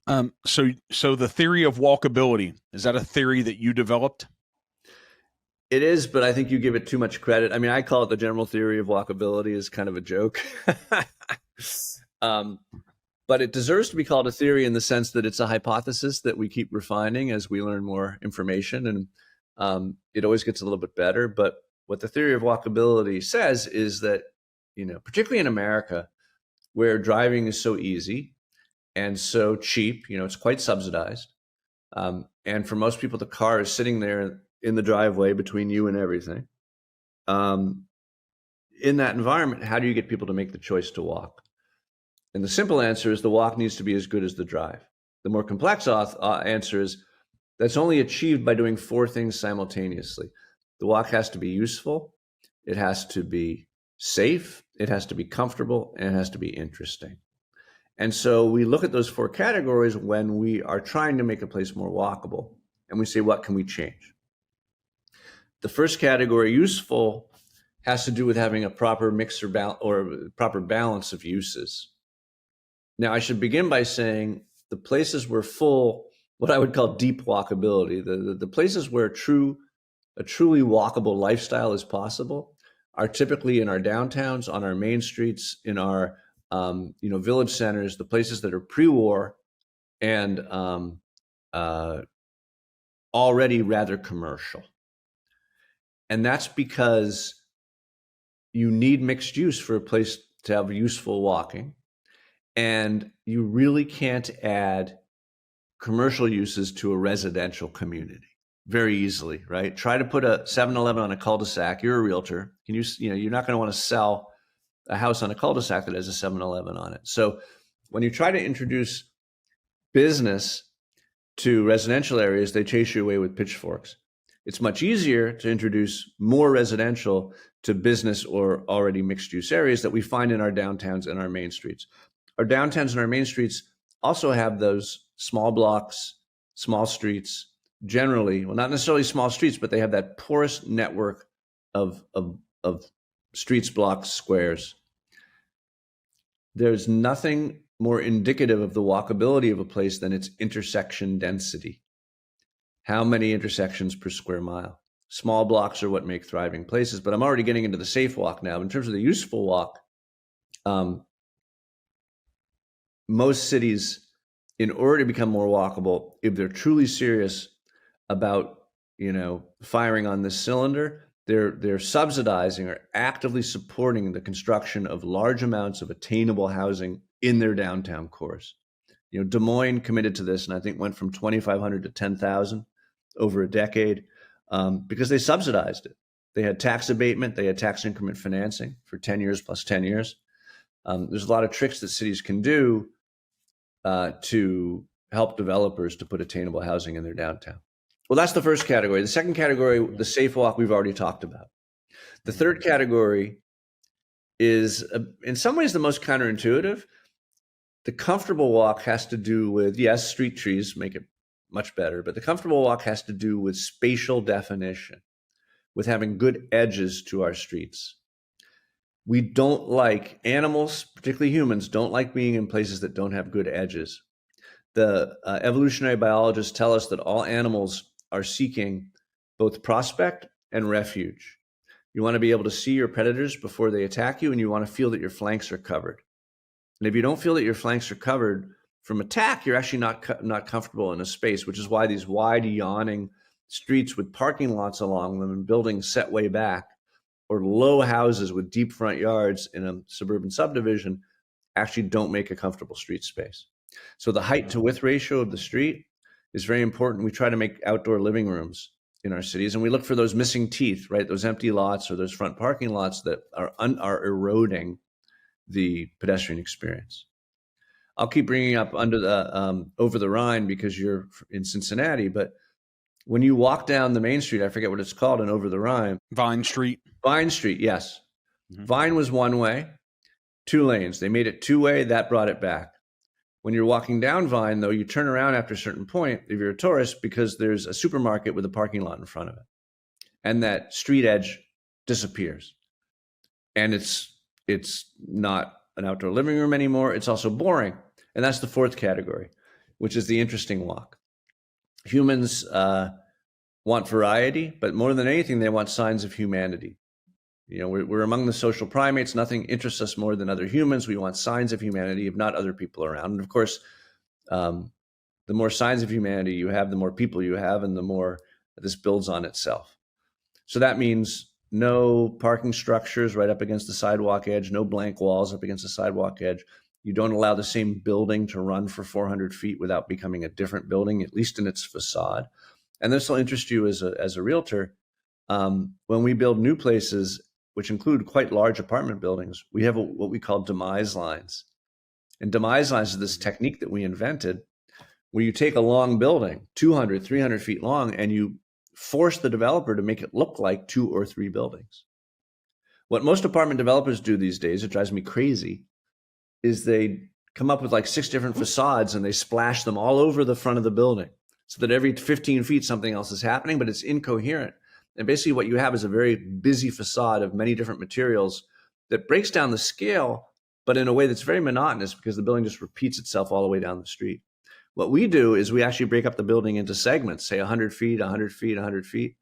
So the theory of walkability, is that a theory that you developed? It is, but I think you give it too much credit. I mean, I call it the general theory of walkability as kind of a joke. um, but it deserves to be called a theory in the sense that it's a hypothesis that we keep refining as we learn more information, and it always gets a little bit better. But what the theory of walkability says is that, particularly in America, where driving is so easy and so cheap, it's quite subsidized. And for most people, the car is sitting there in the driveway between you and everything. In that environment, how do you get people to make the choice to walk? And the simple answer is the walk needs to be as good as the drive. The more complex answer is that's only achieved by doing four things simultaneously. The walk has to be useful, it has to be safe, it has to be comfortable, and it has to be interesting. And so we look at those four categories when we are trying to make a place more walkable, and we say, what can we change? The first category, useful, has to do with having a proper mix or proper balance of uses. Now, I should begin by saying the places where full, what I would call deep walkability, the places where a truly walkable lifestyle is possible are typically in our downtowns, on our main streets, in our village centers, the places that are pre-war and already rather commercial. And that's because you need mixed use for a place to have useful walking. And you really can't add commercial uses to a residential community very easily, right? Try to put a 7-Eleven on a cul-de-sac. You're a realtor. You're not going to want to sell a house on a cul-de-sac that has a 7-Eleven on it. So when you try to introduce business to residential areas, they chase you away with pitchforks. It's much easier to introduce more residential to business or already mixed use areas that we find in our downtowns and our main streets. Our downtowns and our main streets also have those small blocks, small streets, generally, well, not necessarily small streets, but they have that porous network of streets, blocks, squares. There's nothing more indicative of the walkability of a place than its intersection density. How many intersections per square mile? Small blocks are what make thriving places, but I'm already getting into the safe walk now. In terms of the useful walk, most cities, in order to become more walkable, if they're truly serious about, firing on this cylinder, they're subsidizing or actively supporting the construction of large amounts of attainable housing in their downtown cores. Des Moines committed to this, and I think went from 2,500 to 10,000 over a decade because they subsidized it. They had tax abatement, they had tax increment financing for 10 years plus 10 years. There's a lot of tricks that cities can do to help developers to put attainable housing in their downtown. Well, that's the first category. The second category, the safe walk, we've already talked about. The third category is, in some ways, the most counterintuitive. The comfortable walk has to do with, yes, street trees make it much better, but the comfortable walk has to do with spatial definition, with having good edges to our streets. We don't like, animals, particularly humans, don't like being in places that don't have good edges. The evolutionary biologists tell us that all animals are seeking both prospect and refuge. You want to be able to see your predators before they attack you, and you want to feel that your flanks are covered. And if you don't feel that your flanks are covered from attack, you're actually not comfortable in a space, which is why these wide, yawning streets with parking lots along them and buildings set way back, or low houses with deep front yards in a suburban subdivision actually don't make a comfortable street space. So the height to width ratio of the street is very important. We try to make outdoor living rooms in our cities, and we look for those missing teeth, right? Those empty lots or those front parking lots that are eroding the pedestrian experience. I'll keep bringing up under the over the Rhine because you're in Cincinnati, but when you walk down the main street, I forget what it's called, and over the Rhine. Vine Street. Vine Street, yes. Mm-hmm. Vine was one way, 2 lanes. They made it 2-way, that brought it back. When you're walking down Vine, though, you turn around after a certain point, if you're a tourist, because there's a supermarket with a parking lot in front of it. And that street edge disappears. And it's not an outdoor living room anymore. It's also boring. And that's the fourth category. which is the interesting walk. Humans want variety, but more than anything, they want signs of humanity. You know, we're among the social primates. Nothing interests us more than other humans. We want signs of humanity, if not other people around. And of course, the more signs of humanity you have, the more people you have, and the more this builds on itself. So that means no parking structures right up against the sidewalk edge, no blank walls up against the sidewalk edge. You don't allow the same building to run for 400 feet without becoming a different building, at least in its facade. And this will interest you as a realtor. When we build new places, which include quite large apartment buildings, we have what we call demise lines. And demise lines is this technique that we invented where you take a long building, 200, 300 feet long, and you force the developer to make it look like 2 or 3 buildings. What most apartment developers do these days, it drives me crazy, is they come up with like 6 different facades and they splash them all over the front of the building so that every 15 feet something else is happening, but it's incoherent. And basically what you have is a very busy facade of many different materials that breaks down the scale, but in a way that's very monotonous because the building just repeats itself all the way down the street. What we do is we actually break up the building into segments, say 100 feet, 100 feet, 100 feet.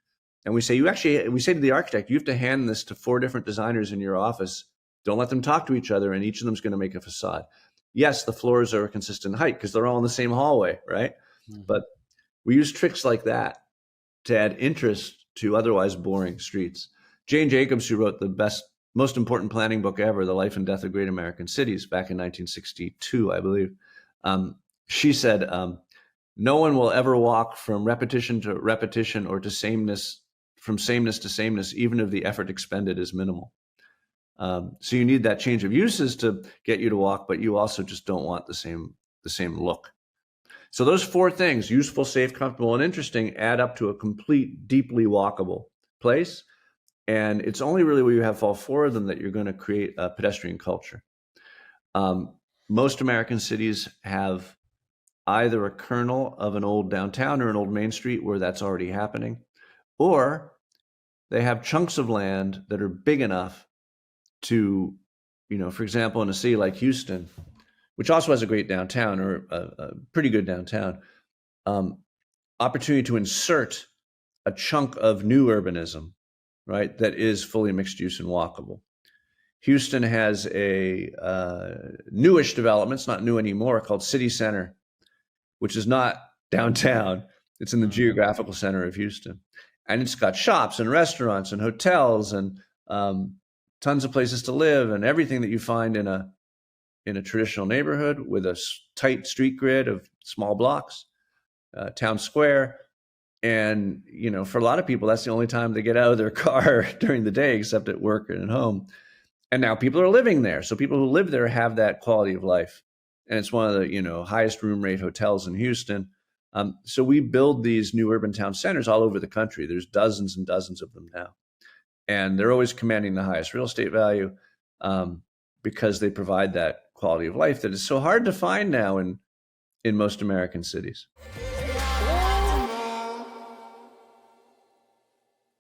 And we say to the architect, you have to hand this to 4 different designers in your office. Don't let them talk to each other, and each of them is going to make a facade. Yes, the floors are a consistent height because they're all in the same hallway, right? Mm-hmm. But we use tricks like that to add interest to otherwise boring streets. Jane Jacobs, who wrote the most important planning book ever, The Life and Death of Great American Cities, back in 1962, I believe, she said, no one will ever walk from repetition to repetition or to sameness, from sameness to sameness, even if the effort expended is minimal. So you need that change of uses to get you to walk, but you also just don't want the same look. So those 4 things, useful, safe, comfortable, and interesting, add up to a complete, deeply walkable place. And it's only really where you have all 4 of them that you're going to create a pedestrian culture. Most American cities have either a kernel of an old downtown or an old main street where that's already happening, or they have chunks of land that are big enough to, for example, in a city like Houston, which also has a great downtown or a pretty good downtown, opportunity to insert a chunk of new urbanism, right, that is fully mixed use and walkable. Houston has a newish development, it's not new anymore, called City Center, which is not downtown. It's in the geographical center of Houston. And it's got shops and restaurants and hotels and tons of places to live and everything that you find in a traditional neighborhood with a tight street grid of small blocks, town square. And, for a lot of people, that's the only time they get out of their car during the day, except at work and at home. And now people are living there. So people who live there have that quality of life. And it's one of the, highest room rate hotels in Houston. So we build these new urban town centers all over the country. There's dozens and dozens of them now. And they're always commanding the highest real estate value because they provide that quality of life that is so hard to find now in most American cities.